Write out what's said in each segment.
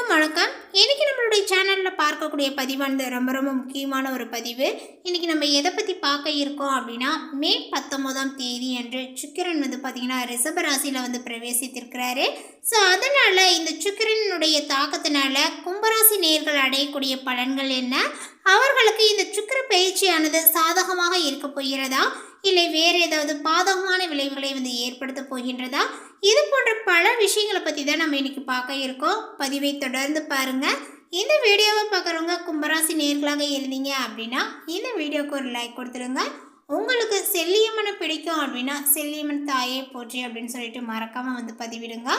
அனைவருக்கும் வணக்கம். இன்னைக்கு நம்மளுடைய சேனலில் பார்க்கக்கூடிய பதிவானது ரொம்ப ரொம்ப முக்கியமான ஒரு பதிவு. இன்னைக்கு நம்ம எதை பற்றி பார்க்க இருக்கோம் அப்படின்னா, மே 19ஆம் தேதி அன்று சுக்கிரன் பார்த்தீங்கன்னா ரிஷப ராசியில் பிரவேசித்திருக்கிறாரு. ஸோ அதனால் இந்த சுக்கிரனுடைய தாக்கத்தினால கும்பராசி நேயர்கள் அடையக்கூடிய பலன்கள் என்ன, அவர்களுக்கு இந்த சுக்கிர பயிற்சியானது சாதகமாக இருக்க போகிறதா இல்லை வேறு ஏதாவது பாதகமான விளைவுகளை ஏற்படுத்த போகின்றதா, இது போன்ற பல விஷயங்களை பற்றி தான் நம்ம இன்னைக்கு பார்க்க இருக்கோம். பதிவை தொடர்ந்து பாருங்கள். இந்த வீடியோவை பார்க்குறவங்க கும்பராசி நேர்களாக இருந்தீங்க அப்படின்னா இந்த வீடியோவுக்கு ஒரு லைக் கொடுத்துருங்க. உங்களுக்கு செல்லியம்மனை பிடிக்கும் அப்படின்னா செல்லியம்மன் தாயை போற்றி அப்படின்னு சொல்லிட்டு மறக்காமல் பதிவிடுங்க.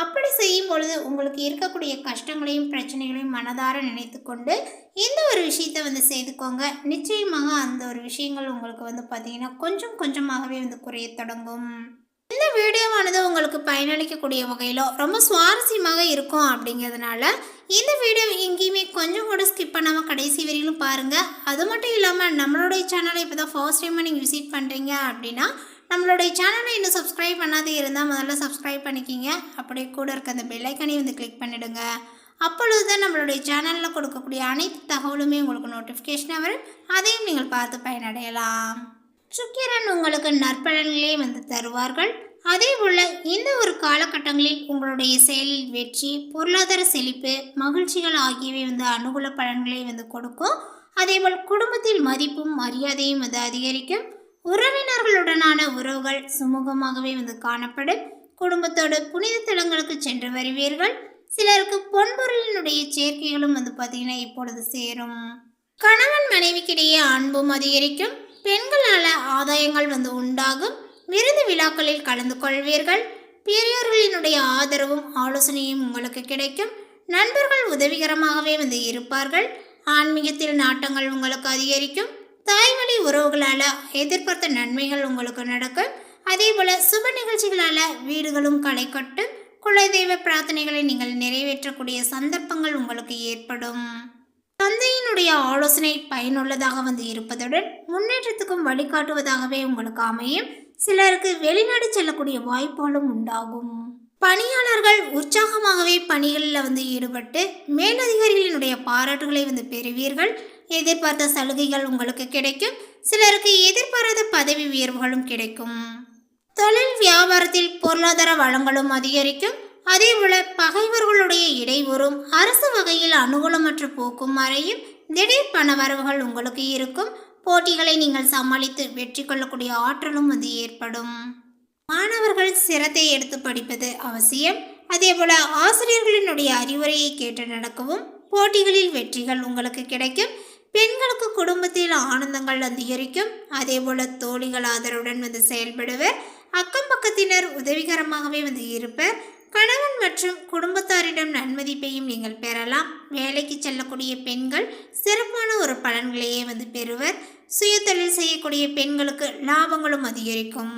அப்படி செய்யும் பொழுது உங்களுக்கு இருக்கக்கூடிய கஷ்டங்களையும் பிரச்சனைகளையும் மனதார நினைத்து கொண்டு இந்த ஒரு விஷயத்தை செய்துக்கோங்க. நிச்சயமாக அந்த ஒரு விஷயங்கள் உங்களுக்கு பார்த்தீங்கன்னா கொஞ்சம் கொஞ்சமாகவே குறைய தொடங்கும். இந்த வீடியோவானது உங்களுக்கு பயனளிக்கக்கூடிய வகையில் ரொம்ப சுவாரஸ்யமாக இருக்கும். அப்படிங்கிறதுனால இந்த வீடியோ எங்கேயுமே கொஞ்சம் கூட ஸ்கிப் பண்ணாமல் கடைசி வரையிலும் பாருங்கள். அது மட்டும் இல்லாமல் நம்மளுடைய சேனலை இப்போ தான் ஃபர்ஸ்ட் டைமாக நீங்கள் விசிட் பண்ணுறீங்க அப்படின்னா நம்மளுடைய சேனலை இன்னும் சப்ஸ்கிரைப் பண்ணாதே இருந்தால் முதல்ல சப்ஸ்கிரைப் பண்ணிக்கிங்க. அப்படியே கூட இருக்க அந்த பெல் ஐக்கானையும் கிளிக் பண்ணிவிடுங்க. அப்பொழுது தான் நம்மளுடைய சேனலில் கொடுக்கக்கூடிய அனைத்து தகவலுமே உங்களுக்கு நோட்டிஃபிகேஷனாக வரும். அதையும் நீங்கள் பார்த்து பயனடையலாம். சுக்கிரன் உங்களுக்கு நற்பலன்களே தருவார்கள். அதே போல் இந்த ஒரு காலகட்டங்களில் உங்களுடைய செயலில் வெற்றி, பொருளாதார செழிப்பு, மகிழ்ச்சிகள் ஆகியவை அனுகூல பலன்களை கொடுக்கும். அதேபோல் குடும்பத்தில் மதிப்பும் மரியாதையும் அதிகரிக்கும். உறவினர்களுடனான உறவுகள் சுமூகமாகவே காணப்படும். குடும்பத்தோடு புனித தலங்களுக்கு சென்று வருவீர்கள். சிலருக்கு பொன்பொருளினுடைய சேர்க்கைகளும் பார்த்தீங்கன்னா இப்பொழுது சேரும். கணவன் மனைவிக்கிடையே அன்பும் அதிகரிக்கும். பெண்களால் ஆதாயங்கள் உண்டாகும். விருது விழாக்களில் கலந்து கொள்வீர்கள். பெரியோர்களினுடைய ஆதரவும் ஆலோசனையும் உங்களுக்கு கிடைக்கும். நண்பர்கள் உதவிகரமாகவே இருப்பார்கள். ஆன்மீகத்தில் நாட்டங்கள் உங்களுக்கு அதிகரிக்கும். தாய்வழி உறவுகளால் எதிர்பார்த்த நன்மைகள் உங்களுக்கு நடக்கும். அதே போல் சுப நிகழ்ச்சிகளால் வீடுகளும் களை கட்டும். குலதெய்வ பிரார்த்தனைகளை நீங்கள் நிறைவேற்றக்கூடிய சந்தர்ப்பங்கள் உங்களுக்கு ஏற்படும். தந்தையினுடைய ஆலோசனை பயனுள்ளதாக இருப்பதுடன் முன்னேற்றத்துக்கும் வழிகாட்டுவதாகவே உங்களுக்கு அமையும். சிலருக்கு வெளிநாடு செல்லக்கூடிய வாய்ப்புகளும் உண்டாகும். பணியாளர்கள் உற்சாகமாகவே பணிகளில் ஈடுபட்டு மேலதிகாரிகளினுடைய பாராட்டுகளை பெறுவீர்கள். எதிர்பார்த்த சலுகைகள் உங்களுக்கு கிடைக்கும். சிலருக்கு எதிர்பாராத பதவி உயர்வுகளும் கிடைக்கும். தொழில் வியாபாரத்தில் பொருளாதார வளங்களும் அதிகரிக்கும். அதேபோல பகைவர்களுடைய இடையூறும் அரசு வகையில் அனுகூலமற்ற போக்கும் மறையும். திடீர் பண வரவுகள் உங்களுக்கு இருக்கும். போட்டிகளை நீங்கள் சமாளித்து வெற்றி கொள்ளக்கூடிய ஆற்றலும் ஏற்படும். மாணவர்கள் சிரத்தை எடுத்து படிப்பது அவசியம். அதேபோல ஆசிரியர்களினுடைய அறிவுரையை கேட்டு நடக்கவும். போட்டிகளில் வெற்றிகள் உங்களுக்கு கிடைக்கும். பெண்களுக்கு குடும்பத்தில் ஆனந்தங்கள் அதிகரிக்கும். அதேபோல தோழிகள் ஆதரவுடன் செயல்படுவர். அக்கம் பக்கத்தினர் உதவிகரமாகவே இருப்பர். கணவன் மற்றும் குடும்பத்தாரிடம் நன்மதிப்பையும் நீங்கள் பெறலாம். வேலைக்கு செல்லக்கூடிய பெண்கள் சிறப்பான ஒரு பலன்களையே பெறுவர். சுய தொழில் செய்யக்கூடிய பெண்களுக்கு லாபங்களும் அதிகரிக்கும்.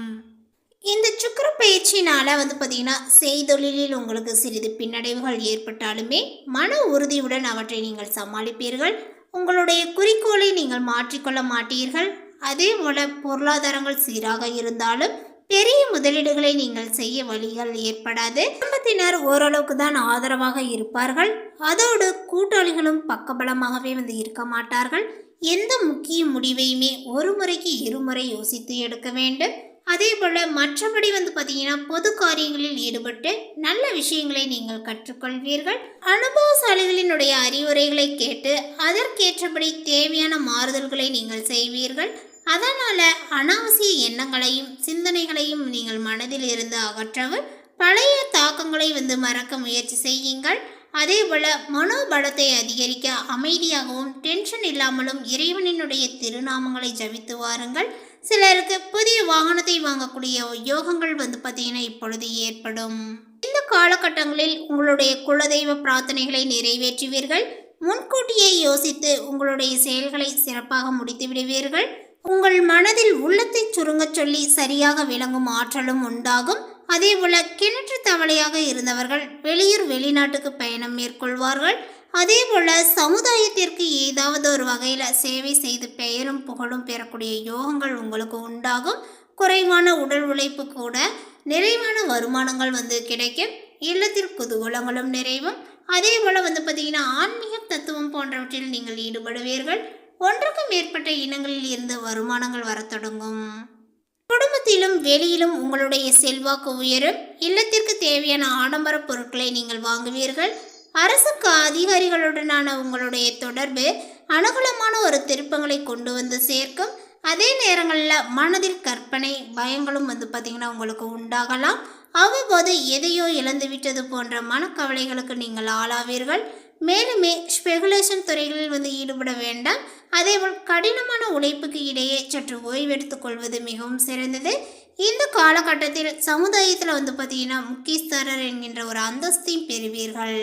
இந்த சுக்கிர பயிற்சினால் பார்த்தீங்கன்னா செய்தொழிலில் உங்களுக்கு சிறிது பின்னடைவுகள் ஏற்பட்டாலுமே மன உறுதியுடன் அவற்றை நீங்கள் சமாளிப்பீர்கள். உங்களுடைய குறிக்கோளை நீங்கள் மாற்றிக்கொள்ள மாட்டீர்கள். அதே போல பொருளாதாரங்கள் சீராக இருந்தாலும் பெரிய முதலீடுகளை நீங்கள் செய்ய வழிகள் ஏற்படாது. குடும்பத்தினர் ஓரளவுக்கு தான் ஆதரவாக இருப்பார்கள். அதோடு கூட்டாளிகளும் பக்கபலமாகவே இருக்க மாட்டார்கள். எந்த முக்கிய முடிவையுமே ஒரு முறைக்கு இருமுறை யோசித்து எடுக்க வேண்டும். அதே போல் மற்றபடி பார்த்தீங்கன்னா பொது காரியங்களில் ஈடுபட்டு நல்ல விஷயங்களை நீங்கள் கற்றுக்கொள்வீர்கள். அனுபவசாலிகளினுடைய அறிவுரைகளை கேட்டு அதற்கேற்றபடி தேவையான மாறுதல்களை நீங்கள் செய்வீர்கள். அதனால் அனாவசிய எண்ணங்களையும் சிந்தனைகளையும் நீங்கள் மனதில் இருந்து அகற்றவும். பழைய தாக்கங்களை மறக்க முயற்சி செய்யுங்கள். அதே போல் மனோபலத்தை அதிகரிக்க அமைதியாகவும் டென்ஷன் இல்லாமலும் இறைவனினுடைய திருநாமங்களை ஜபித்து வாருங்கள். சிலருக்கு புதிய வாகனத்தை வாங்கக்கூடிய யோகங்கள் பார்த்தீங்கன்னா இப்பொழுது ஏற்படும். இந்த காலகட்டங்களில் உங்களுடைய குலதெய்வ பிரார்த்தனைகளை நிறைவேற்றுவீர்கள். முன்கூட்டியே யோசித்து உங்களுடைய செயல்களை சிறப்பாக முடித்து விடுவீர்கள். உங்கள் மனதில் உள்ளத்தை சுருங்க சொல்லி சரியாக விளங்கும் ஆற்றலும் உண்டாகும். அதேபோல கிணற்று தவளையாக இருந்தவர்கள் வெளியூர் வெளிநாட்டுக்கு பயணம் மேற்கொள்வார்கள். அதேபோல சமுதாயத்திற்கு ஏதாவது ஒரு வகையில் சேவை செய்து பெயரும் புகழும் பெறக்கூடிய யோகங்கள் உங்களுக்கு உண்டாகும். குறைவான உடல் உழைப்பு கூட நிறைவான வருமானங்கள் கிடைக்கும். இல்லத்தில் குதூகலங்களும் நிறைவும். அதே போல் பார்த்தீங்கன்னா ஆன்மீக தத்துவம் போன்றவற்றில் நீங்கள் ஈடுபடுவீர்கள். ஒன்றுக்கு மேற்பட்ட இனங்களில் இருந்து வருமானங்கள் வரத் தொடங்கும். குடும்பத்திலும் வெளியிலும் உங்களுடைய செல்வாக்கு உயரும். இல்லத்திற்கு தேவையான ஆடம்பர பொருட்களை நீங்கள் வாங்குவீர்கள். அரசுக்கு அதிகாரிகளுடனான உங்களுடைய தொடர்பு அனுகூலமான ஒரு திருப்பங்களை கொண்டு வந்து சேர்க்கும். அதே நேரங்களில் மனதில் கற்பனை பயங்களும் பார்த்தீங்கன்னா உங்களுக்கு உண்டாகலாம். அவ்வப்போது எதையோ இழந்து விட்டது போன்ற மனக்கவலைகளுக்கு நீங்கள் ஆளாவீர்கள். மேலுமே ஸ்பெகுலேஷன் துறைகளில் ஈடுபட வேண்டாம். அதேபோல் கடினமான உழைப்புக்கு இடையே சற்று ஓய்வெடுத்துக் கொள்வது மிகவும் சிறந்தது. இந்த காலகட்டத்தில் சமுதாயத்தில் பார்த்தீங்கன்னா முக்கியஸ்தரர் என்கின்ற ஒரு அந்தஸ்தையும் பெறுவீர்கள்.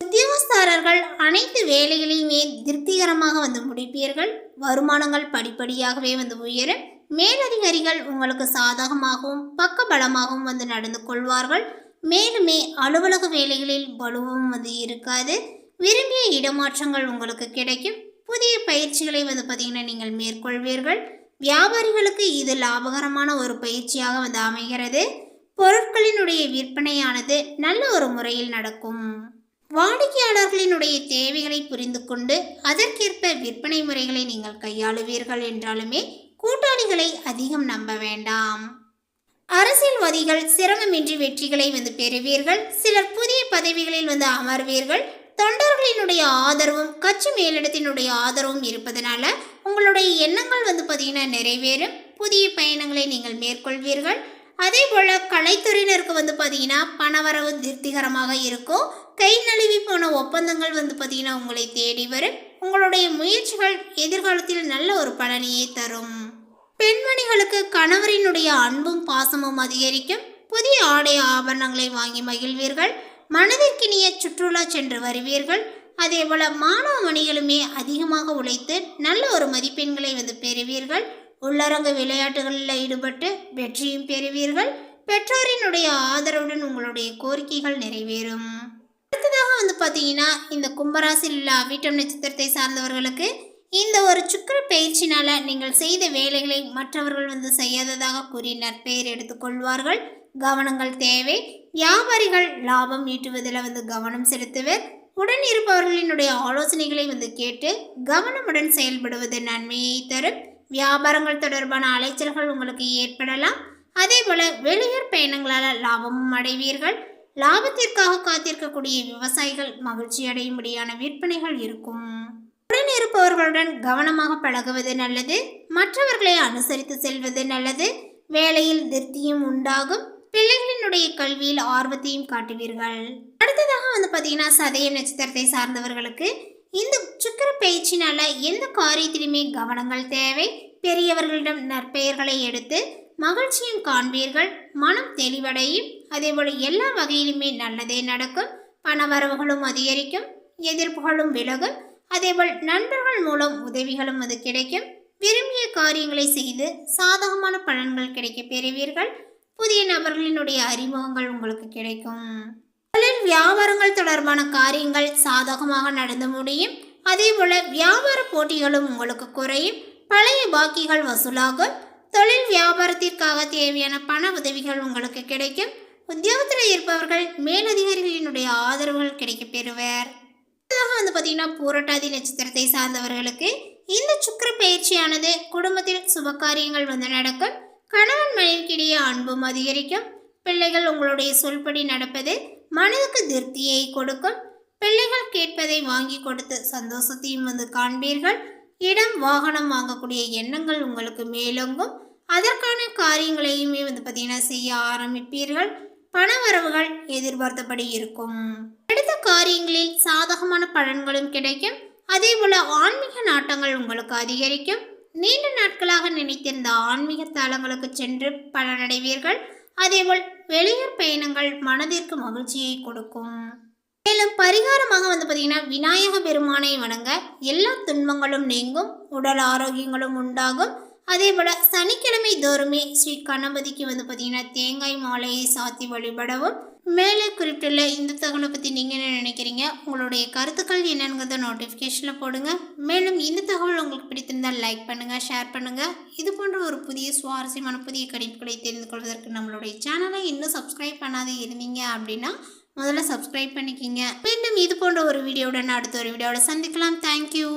உத்தியோகஸ்தாரர்கள் அனைத்து வேலைகளையுமே திருப்திகரமாக முடிப்பீர்கள். வருமானங்கள் படிப்படியாகவே உயரும். மேலதிகாரிகள் உங்களுக்கு சாதகமாகவும் பக்கபலமாகவும் நடந்து கொள்வார்கள். மேலுமே அலுவலக வேலைகளில் பலுவும் இருக்காது. விரும்பிய இடமாற்றங்கள் உங்களுக்கு கிடைக்கும். புதிய பயிற்சிகளை பார்த்தீங்கன்னா நீங்கள் மேற்கொள்வீர்கள். வியாபாரிகளுக்கு இது லாபகரமான ஒரு பயிற்சியாக அமைகிறது. பொருட்களினுடைய விற்பனையானது நல்ல ஒரு முறையில் நடக்கும். வாடிக்கையாளர்களினுடைய தேவைகளை புரிந்து கொண்டு அதற்கேற்ப விற்பனை முறைகளை நீங்கள் கையாளுவீர்கள். என்றாலுமே கூட்டாளிகளை அதிகம் நம்ப வேண்டாம். அரசியல்வாதிகள் சிரமமின்றி வெற்றிகளை பெறுவீர்கள். சிலர் புதிய பதவிகளில் அமர்வீர்கள். தொண்டர்களினுடைய ஆதரவும் கட்சி மேலிடத்தினுடைய ஆதரவும் இருப்பதனால உங்களுடைய எண்ணங்கள் பார்த்தீங்கன்னா நிறைவேறும். புதிய பயணங்களை நீங்கள் மேற்கொள்வீர்கள். அதே போல் கலைத்துறையினருக்கு பார்த்தீங்கன்னா பணவரவு திருப்திகரமாக இருக்கும். கை நழுவி போன ஒப்பந்தங்கள் பார்த்தீங்கன்னா உங்களை தேடி வரும். உங்களுடைய முயற்சிகள் எதிர்காலத்தில் நல்ல ஒரு பலனையை தரும். பெண்மணிகளுக்கு கணவரினுடைய அன்பும் பாசமும் அதிகரிக்கும். புதிய ஆடை ஆபரணங்களை வாங்கி மகிழ்வீர்கள். மனதிற்கினிய சுற்றுலா சென்று வருவீர்கள். அதே போல் மாணவ மணிகளுமே அதிகமாக உழைத்து நல்ல ஒரு மதிப்பெண்களை பெறுவீர்கள். உள்ளரங்க விளையாட்டுகளில் ஈடுபட்டு வெற்றியும் பெறுவீர்கள். பெற்றோரினுடைய ஆதரவுடன் உங்களுடைய கோரிக்கைகள் நிறைவேறும். அடுத்ததாக பார்த்தீங்கன்னா இந்த கும்பராசியில் உள்ள அவிட்டம் நட்சத்திரத்தை சார்ந்தவர்களுக்கு இந்த ஒரு சுக்கிர பயிற்சினால நீங்கள் செய்த வேலைகளை மற்றவர்கள் செய்யாததாக கூறி நற்பெயர் எடுத்துக்கொள்வார்கள். கவனங்கள் தேவை. வியாபாரிகள் லாபம் ஈட்டுவதில் கவனம் செலுத்துவர். உடன் இருப்பவர்களினுடைய ஆலோசனைகளை கேட்டு கவனமுடன் செயல்படுவது நன்மையை தரும். வியாபாரங்கள் தொடர்பான அலைச்சல்கள் உங்களுக்கு ஏற்படலாம். அதே போல வெளியூர் பயணங்களால் லாபமும் அடைவீர்கள். லாபத்திற்காக காத்திருக்கக்கூடிய விவசாயிகள் மகிழ்ச்சி அடையும்படியான விற்பனைகள் இருக்கும். உடன் இருப்பவர்களுடன் கவனமாக பழகுவது நல்லது. மற்றவர்களை அனுசரித்து செல்வது நல்லது. வேலையில் திருப்தியும் உண்டாகும். பிள்ளைகளினுடைய கல்வியில் ஆர்வத்தையும் காட்டுவீர்கள். அடுத்ததாக பார்த்தீங்கன்னா சதய நட்சத்திரத்தை சார்ந்தவர்களுக்கு இந்த சுக்கிர பயிற்சினால எந்த காரியத்திலுமே கவனங்கள் தேவை. பெரியவர்களிடம் நற்பெயர்களை எடுத்து மகிழ்ச்சியும் காண்பீர்கள். மனம் தெளிவடையும். அதேபோல் எல்லா வகையிலுமே நல்லதே நடக்கும். பணவரவுகளும் அதிகரிக்கும். எதிர்ப்புகளும் விலகும். அதேபோல் நண்பர்கள் மூலம் உதவிகளும் கிடைக்கும். விரும்பிய காரியங்களை செய்து சாதகமான பலன்கள் கிடைக்க பெறுவீர்கள். புதிய நபர்களினுடைய அறிமுகங்கள் உங்களுக்கு கிடைக்கும். தொழில் வியாபாரங்கள் தொடர்பான காரியங்கள் சாதகமாக நடந்து முடியும். அதே போல வியாபார போட்டிகளும் உங்களுக்கு குறையும். பழைய பாக்கிகள் வசூலாகும். தொழில் வியாபாரத்திற்காக தேவையான பண உதவிகள் உங்களுக்கு கிடைக்கும். உத்தியோகத்தில் இருப்பவர்கள் மேலதிகாரிகளினுடைய ஆதரவுகள் கிடைக்க பெறுவர். பார்த்தீங்கன்னா பூரட்டாதி நட்சத்திரத்தை சார்ந்தவர்களுக்கு இந்த சுக்கிர பயிற்சியானது குடும்பத்தில் சுபகாரியங்கள் நடக்கும். கணவன் மனைவிக்கிடையே அன்பும் அதிகரிக்கும். பிள்ளைகள் உங்களுடைய சொல்படி நடப்பது மனதுக்கு திருப்தியை கொடுக்கும். பிள்ளைகள் கேட்பதை வாங்கி கொடுத்து சந்தோஷத்தையும் காண்பீர்கள். இடம் வாகனம் வாங்கக்கூடிய எண்ணங்கள் உங்களுக்கு மேலோங்கும். அதற்கான காரியங்களையுமே பார்த்தீங்கன்னா செய்ய ஆரம்பிப்பீர்கள். பண வரவுகள் எதிர்பார்த்தபடி இருக்கும். அடுத்த காரியங்களில் சாதகமான பலன்களும் கிடைக்கும். அதே போல ஆன்மீக நாட்டங்கள் உங்களுக்கு அதிகரிக்கும். நீண்ட நாட்களாக நினைத்திருந்த ஆன்மீக தலங்களுக்கு சென்று பலனடைவீர்கள். அதேபோல் வெளியூர் பயணங்கள் மனதிற்கு மகிழ்ச்சியை கொடுக்கும். மேலும் பரிகாரமாக பார்த்தீங்கன்னா விநாயக பெருமானை வணங்க எல்லா துன்பங்களும் நீங்கும். உடல் ஆரோக்கியங்களும் உண்டாகும். அதே போல் சனிக்கிழமை தோறுமே ஸ்ரீ கணபதிக்கு பார்த்தீங்கன்னா தேங்காய் மாலையை சாத்தி வழிபடவும். மேலே குறிப்பிட்டுள்ள இந்த தகவலை பற்றி நீங்கள் என்ன நினைக்கிறீங்க, உங்களுடைய கருத்துக்கள் என்னங்கிறத நோட்டிஃபிகேஷனில் போடுங்க. மேலும் இந்த தகவல் உங்களுக்கு பிடித்திருந்தால் லைக் பண்ணுங்கள், ஷேர் பண்ணுங்கள். இது போன்ற ஒரு புதிய சுவாரஸ்யமான புதிய கணிப்புகளை தெரிந்து கொள்வதற்கு நம்மளுடைய சேனலை இன்னும் சப்ஸ்கிரைப் பண்ணாத இருந்தீங்க அப்படின்னா முதல்ல சப்ஸ்கிரைப் பண்ணிக்கிங்க. மீண்டும் இது போன்ற ஒரு வீடியோவுடன் அடுத்த ஒரு வீடியோவில் சந்திக்கலாம். தேங்க்யூ.